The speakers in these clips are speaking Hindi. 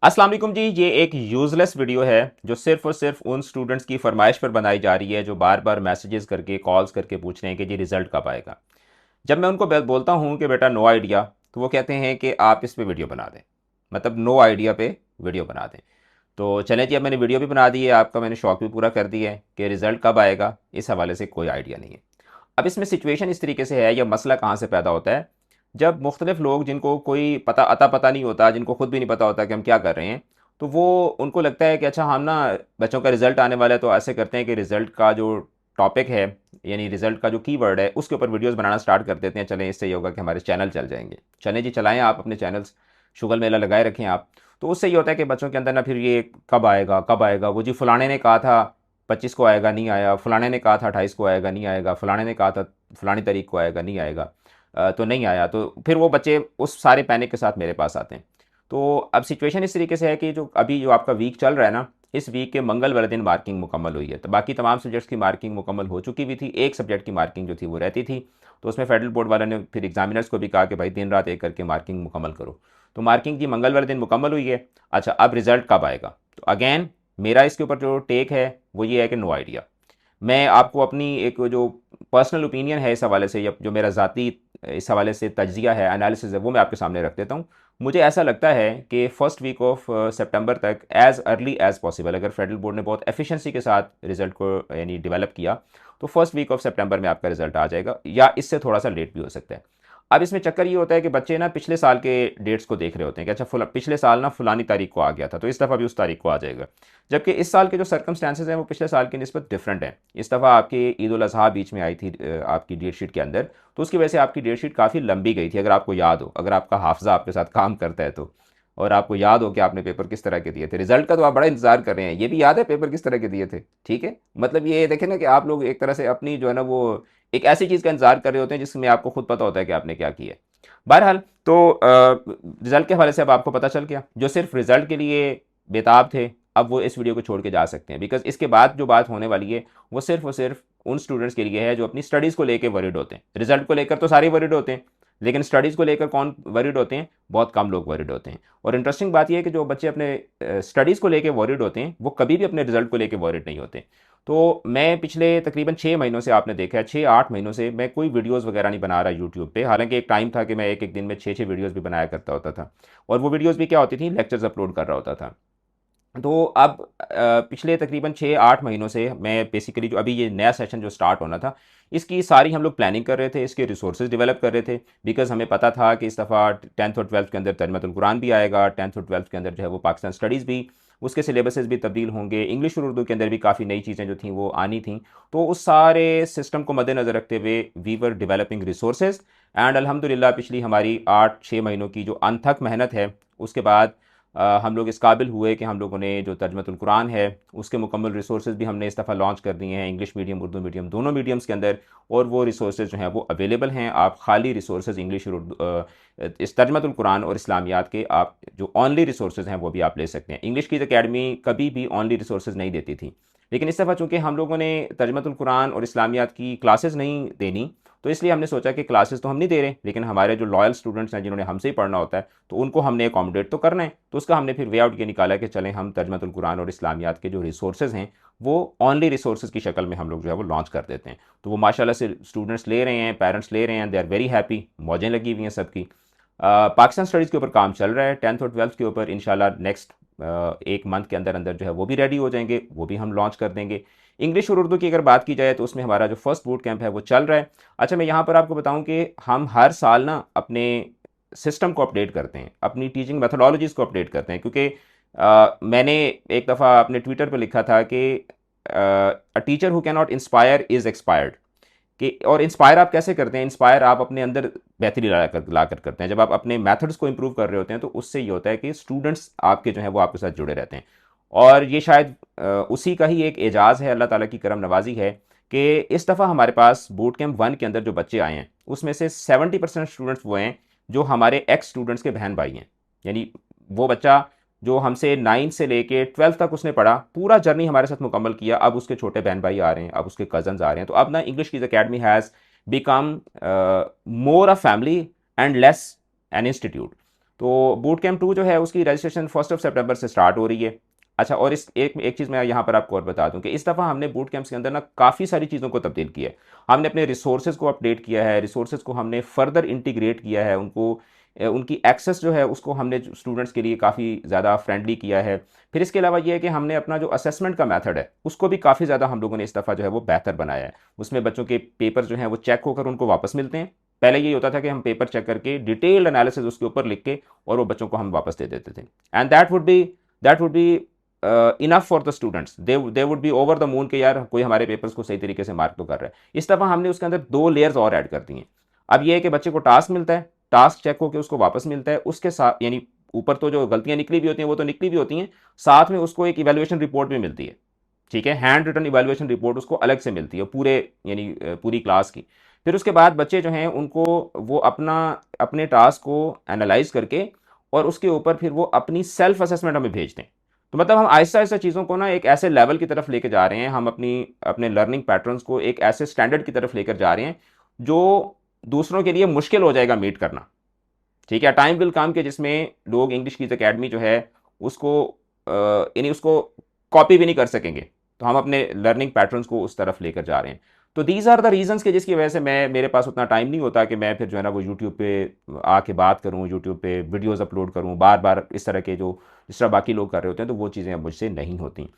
अस्सलाम वालेकुम जी। ये एक यूज़लेस वीडियो है जो सिर्फ़ और सिर्फ उन स्टूडेंट्स की फरमाइश पर बनाई जा रही है जो बार बार मैसेजेस करके कॉल्स करके पूछ रहे हैं कि जी रिज़ल्ट कब आएगा। जब मैं उनको बोलता हूँ कि बेटा नो आइडिया, तो वो कहते हैं कि आप इस पे वीडियो बना दें। मतलब नो आइडिया पे वीडियो बना दें। तो चलें जी, अब मैंने वीडियो भी बना दी है, आपका मैंने शौक भी पूरा कर दिया है कि रिज़ल्ट कब आएगा, इस हवाले से कोई आइडिया नहीं है। अब इसमें सिचुएशन इस तरीके से है, या मसला कहाँ से पैदा होता है, जब मुख्तलिफ लोग जिनको कोई पता नहीं होता, जिनको खुद भी नहीं पता होता कि हम क्या कर रहे हैं, तो वो उनको लगता है कि अच्छा हम ना बच्चों का रिज़ल्ट आने वाला है, तो ऐसे करते हैं कि रिज़ल्ट का जो टॉपिक है, यानी रिज़ल्ट का जो कीवर्ड है, उसके ऊपर वीडियोस बनाना स्टार्ट कर देते हैं। चलें, इससे ये होगा कि हमारे चैनल चल जाएंगे। चलें जी, चलाएं आप अपने चैनल्स, शुगल मेला लगाए रखें आप। तो उससे ये होता है कि बच्चों के अंदर ना फिर ये कब आएगा, वो जी फलाने ने कहा था 25 को आएगा, नहीं आया, फलाने ने कहा था 28 को आएगा, नहीं आएगा, फलाने ने कहा था फलानी तारीख को आएगा, नहीं आएगा। तो नहीं आया, तो फिर वो बच्चे उस सारे पैनिक के साथ मेरे पास आते हैं। तो अब सिचुएशन इस तरीके से है कि जो अभी जो आपका वीक चल रहा है ना, इस वीक के मंगल वाले दिन मार्किंग मुकम्मल हुई है। तो बाकी तमाम सब्जेक्ट्स की मार्किंग मुकम्मल हो चुकी भी थी, एक सब्जेक्ट की मार्किंग जो थी वो रहती थी। तो उसमें फेडरल बोर्ड वालों ने फिर एग्जामिनर्स को भी कहा कि भाई दिन रात एक करके मार्किंग मुकम्मल करो। तो मार्किंग जी मंगल वाले दिन मुकम्मल हुई है। अच्छा, अब रिजल्ट कब आएगा? तो अगेन मेरा इसके ऊपर जो टेक है वो ये है कि नो आइडिया। मैं आपको अपनी एक जो पर्सनल ओपिनियन है इस हवाले से, या जो मेरा ज़ाती इस हवाले से तज्जिया है, एनालिसिस है, वो मैं आपके सामने रख देता हूँ। मुझे ऐसा लगता है कि फर्स्ट वीक ऑफ सितंबर तक एज़ अर्ली एज़ पॉसिबल, अगर फेडरल बोर्ड ने बहुत एफिशिएंसी के साथ रिजल्ट को यानी डेवलप किया, तो फर्स्ट वीक ऑफ सितंबर में आपका रिजल्ट आ जाएगा, या इससे थोड़ा सा लेट भी हो सकता है। अब इसमें चक्कर ये होता है कि बच्चे ना पिछले साल के डेट्स को देख रहे होते हैं कि अच्छा पिछले साल ना फलानी तारीख को आ गया था, तो इस दफ़ा भी उस तारीख को आ जाएगा। जबकि इस साल के जो सर्कमस्टांसेस हैं वो पिछले साल की निस्बत डिफरेंट है। इस दफ़ा आपकी ईद उल अज़हा बीच में आई थी आपकी डेट शीट के अंदर, तो उसकी वजह से आपकी डेट शीट काफ़ी लंबी गई थी। अगर आपको याद हो, अगर आपका हाफजा आपके साथ काम करता है तो, और आपको याद हो कि आपने पेपर किस तरह के दिए थे, रिजल्ट का तो आप बड़ा इंतजार कर रहे हैं, ये भी याद है पेपर किस तरह के दिए थे। ठीक है, मतलब ये देखें ना कि आप लोग एक तरह से अपनी जो है ना वो एक ऐसी चीज़ का इंतजार कर रहे होते हैं जिसमें आपको खुद पता होता है कि आपने क्या किया है। बहरहाल, तो रिजल्ट के हवाले से अब आपको पता चल गया। जो सिर्फ रिजल्ट के लिए बेताब थे, अब वो इस वीडियो को छोड़ के जा सकते हैं, बिकॉज इसके बाद जो बात होने वाली है वो सिर्फ और सिर्फ उन स्टूडेंट्स के लिए है जो अपनी स्टडीज़ को लेकर वरीड होते हैं। रिजल्ट को लेकर तो सारे वरीड होते हैं, लेकिन स्टडीज़ को लेकर कौन वरीड होते हैं? बहुत कम लोग वरीड होते हैं। और इंटरेस्टिंग बात यह है कि जो बच्चे अपने स्टडीज़ को लेकर वरीड होते हैं वो कभी भी अपने रिजल्ट को लेकर वरीड नहीं होते। तो मैं पिछले तकरीबन 6 महीनों से, आपने देखा है 6-8 महीनों से मैं कोई वीडियोस वगैरह नहीं बना रहा यूट्यूब पे। हालांकि एक टाइम था कि मैं एक एक दिन में 6-6 वीडियोस भी बनाया करता होता था, और वो वीडियोस भी क्या होती थी, लेक्चर्स अपलोड कर रहा होता था। तो अब पिछले तकरीबन 6-8 महीनों से मैं बेसिकली जो अभी ये नया सेशन जो स्टार्ट होना था, इसकी सारी हम लोग प्लानिंग कर रहे थे, इसके रिसोर्सेज डेवलप कर रहे थे। बिकॉज़ हमें पता था कि इस दफ़ा 10th और 12th के अंदर तर्जुमातुल कुरान भी आएगा, 10th और 12th के अंदर जो है वो पाकिस्तान स्टडीज़ भी, उसके सिलेबसेस भी तब्दील होंगे, इंग्लिश और उर्दू के अंदर भी काफ़ी नई चीज़ें जो थी वो आनी थी। तो उस सारे सिस्टम को मद्देनज़र रखते हुए we were developing resources, and अल्हम्दुलिल्लाह पिछली हमारी 8-6 महीनों की जो अनथक मेहनत है, उसके बाद हम लोग इस काबिल हुए कि हम लोगों ने जो तर्जुमतुल कुरान है उसके मुकम्मल रिसोर्सेज भी हमने इस दफ़ा लॉन्च कर दिए हैं, इंग्लिश मीडियम उर्दू मीडियम दोनों मीडियम्स के अंदर। और वो रिसोर्सेज जो हैं वो अवेलेबल हैं। आप खाली रिसोर्सेज इंग्लिश और उर्दू इस तर्जुमतुल कुरान और इस्लामियात के आप जो ऑनली रिसोर्सेज हैं वो भी आप ले सकते हैं। इंग्लिश की अकेडमी कभी भी ऑनली रिसोर्सेज नहीं देती थी, लेकिन इस दफ़ा चूँकि हम लोगों ने तर्जुमतुल कुरान और इस्लामियात की क्लासेस नहीं देनी, तो इसलिए हमने सोचा कि क्लासेस तो हम नहीं दे रहे, लेकिन हमारे जो लॉयल स्टूडेंट्स हैं जिन्होंने हमसे ही पढ़ना होता है, तो उनको हमने अकोमोडेट तो करना है। तो उसका हमने फिर वे आउट ये निकाला कि चलें हम तर्जुमतुल कुरान और इस्लामियात के जो रिसोर्सेज हैं वो ऑनली रिसोर्सेज की शक्ल में हम लोग जो है वो लॉन्च कर देते हैं। तो वो माशाल्लाह से स्टूडेंट्स ले रहे हैं, पेरेंट्स ले रहे हैं, दे आर वेरी हैप्पी, मौजें लगी हुई हैं सबकी। पाकिस्तान स्टडीज़ के ऊपर काम चल रहा है, 10th और 12th के ऊपर इंशाल्लाह नेक्स्ट एक मंथ के अंदर अंदर जो है वो भी रेडी हो जाएंगे, वो भी हम लॉन्च कर देंगे। इंग्लिश और उर्दू की अगर बात की जाए तो उसमें हमारा जो फर्स्ट बूट कैंप है वो चल रहा है। अच्छा, मैं यहाँ पर आपको बताऊँ कि हम हर साल ना अपने सिस्टम को अपडेट करते हैं, अपनी टीचिंग मेथोडोलॉजीज़ को अपडेट करते हैं, क्योंकि मैंने एक दफ़ा अपने ट्विटर पर लिखा था कि a teacher who can not inspire is expired. कि और इंस्पायर आप कैसे करते हैं? इंस्पायर आप अपने अंदर बेहतरी ला कर करते हैं। जब आप अपने मेथड्स को इंप्रूव कर रहे होते हैं तो उससे ये होता है कि स्टूडेंट्स आपके जो हैं वो आपके साथ जुड़े रहते हैं। और ये शायद उसी का ही एक एजाज़ है, अल्लाह ताला की करम नवाज़ी है कि इस दफ़ा हमारे पास बूट कैंप 1 के अंदर जो बच्चे आए हैं उसमें से 70% स्टूडेंट्स वो हैं जो हमारे एक्स स्टूडेंट्स के बहन भाई हैं। यानी वो बच्चा जो हमसे 9 से लेके 12 तक उसने पढ़ा, पूरा जर्नी हमारे साथ मुकम्मल किया, अब उसके छोटे बहन भाई आ रहे हैं, अब उसके कज़न्स आ रहे हैं। तो अब ना English keys academy has become more a family and less an institute. तो बूट कैम्प 2 जो है उसकी रजिस्ट्रेशन 1 सितंबर से स्टार्ट हो रही है। अच्छा, और इस एक एक चीज़ मैं यहाँ पर आपको और बता दूं कि इस दफ़ा हमने बूट कैंप्स के अंदर ना काफ़ी सारी चीज़ों को तब्दील किया है। हमने अपने रिसोर्सेज को अपडेट किया है, रिसोर्सेज को हमने फर्दर इंटीग्रेट किया है, उनको उनकी एक्सेस जो है उसको हमने स्टूडेंट्स के लिए काफ़ी ज़्यादा फ्रेंडली किया है। फिर इसके अलावा ये है कि हमने अपना जो असेसमेंट का मेथड है उसको भी काफ़ी ज़्यादा हम लोगों ने इस दफ़ा जो है वो बेहतर बनाया है। उसमें बच्चों के पेपर जो हैं वो चेक होकर उनको वापस मिलते हैं। पहले ये होता था कि हम पेपर चेक करके डिटेल्ड एनालिसिस उसके ऊपर लिख के और वो बच्चों को हम वापस दे देते थे। And that would be enough for the students, they would be over the moon कि यार कोई हमारे पेपर्स को सही तरीके से मार्क तो कर रहा है। इस दफ़ा हमने उसके अंदर 2 लेयर्स और ऐड कर दी हैं। अब ये है कि बच्चे को टास्क मिलता है, टास्क चेक होकर उसको वापस मिलता है, उसके साथ यानी ऊपर तो जो गलतियां निकली भी होती हैं वो तो निकली भी होती हैं, साथ में उसको एक इवेल्युएशन रिपोर्ट भी मिलती है। ठीक है, हैंड रिटन इवेल्युएशन रिपोर्ट उसको अलग से मिलती है पूरे यानी पूरी क्लास की। फिर उसके बाद बच्चे जो हैं उनको वो अपने टास्क को एनालाइज करके और उसके ऊपर फिर वो अपनी सेल्फ असेसमेंट हमें भेजते हैं। तो मतलब हम आहिस्ता आहिस्ता चीज़ों को ना एक ऐसे लेवल की तरफ लेके जा रहे हैं, हम अपने लर्निंग पैटर्न्स को एक ऐसे स्टैंडर्ड की तरफ लेकर जा रहे हैं जो दूसरों के लिए मुश्किल हो जाएगा मीट करना। ठीक है, टाइम विल कम के जिसमें लोग इंग्लिश की अकेडमी जो है उसको यानी उसको कॉपी भी नहीं कर सकेंगे। तो हम अपने लर्निंग पैटर्न्स को उस तरफ लेकर जा रहे हैं। तो दीज आर द रीजंस के जिसकी वजह से मेरे पास उतना टाइम नहीं होता कि मैं फिर जो है ना वो यूट्यूब पे आके बात करूं, यूट्यूब पे वीडियोस अपलोड करूं बार बार इस तरह के जो जिस तरह बाकी लोग कर रहे होते हैं, तो वो चीज़ें अब मुझसे नहीं होती।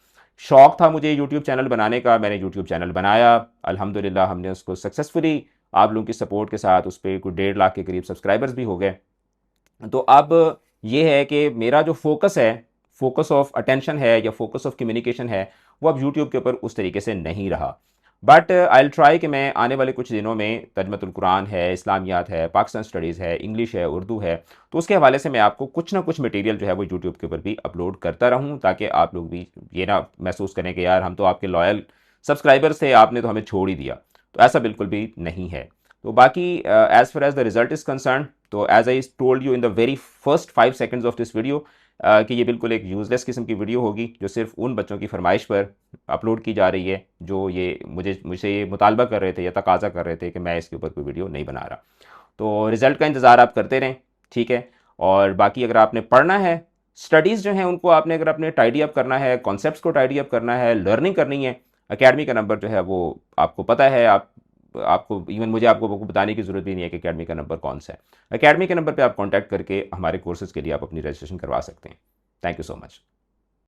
शौक था मुझे यूट्यूब चैनल बनाने का, मैंने यूट्यूब चैनल बनाया, अल्हम्दुलिल्लाह हमने उसको सक्सेसफुली आप लोगों की सपोर्ट के साथ उस पर कुछ 1.5 लाख के करीब सब्सक्राइबर्स भी हो गए। तो अब ये है कि मेरा जो फोकस है, फोकस ऑफ अटेंशन है या फोकस ऑफ कम्युनिकेशन है, वो अब यूट्यूब के ऊपर उस तरीके से नहीं रहा। बट आई विल ट्राई कि मैं आने वाले कुछ दिनों में तर्जमतुल कुरान है, इस्लामियात है, पाकिस्तान स्टडीज़ है, इंग्लिश है, उर्दू है, तो उसके हवाले से मैं आपको कुछ ना कुछ मटेरियल जो है वो यूट्यूब के ऊपर भी अपलोड करता रहूँ, ताकि आप लोग भी ये ना महसूस करें कि यार हम तो आपके लॉयल सब्सक्राइबर्स थे, आपने तो हमें छोड़ ही दिया। तो ऐसा बिल्कुल भी नहीं है। तो बाकी as far as the result is concerned, तो as I told you in the very first 5 seconds of this video कि ये बिल्कुल एक यूज़लेस किस्म की वीडियो होगी जो सिर्फ उन बच्चों की फरमाइश पर अपलोड की जा रही है जो ये मुझसे ये मुतालबा कर रहे थे या तकाजा कर रहे थे कि मैं इसके ऊपर कोई वीडियो नहीं बना रहा। तो रिज़ल्ट का इंतज़ार आप करते रहें, ठीक है। और बाकी अगर आपने पढ़ना है, स्टडीज़ जो हैं उनको आपने अगर अपने टाइडी अप करना है, कॉन्सेप्ट्स को टाइडी अप करना है, लर्निंग करनी है, अकेडमी का नंबर जो है वो आपको पता है। आपको इवन मुझे आपको बताने की ज़रूरत भी नहीं है कि अकेडमी का नंबर कौन सा है। अकेडमी के नंबर पे आप कांटेक्ट करके हमारे कोर्सेज़ के लिए आप अपनी रजिस्ट्रेशन करवा सकते हैं। Thank you so much.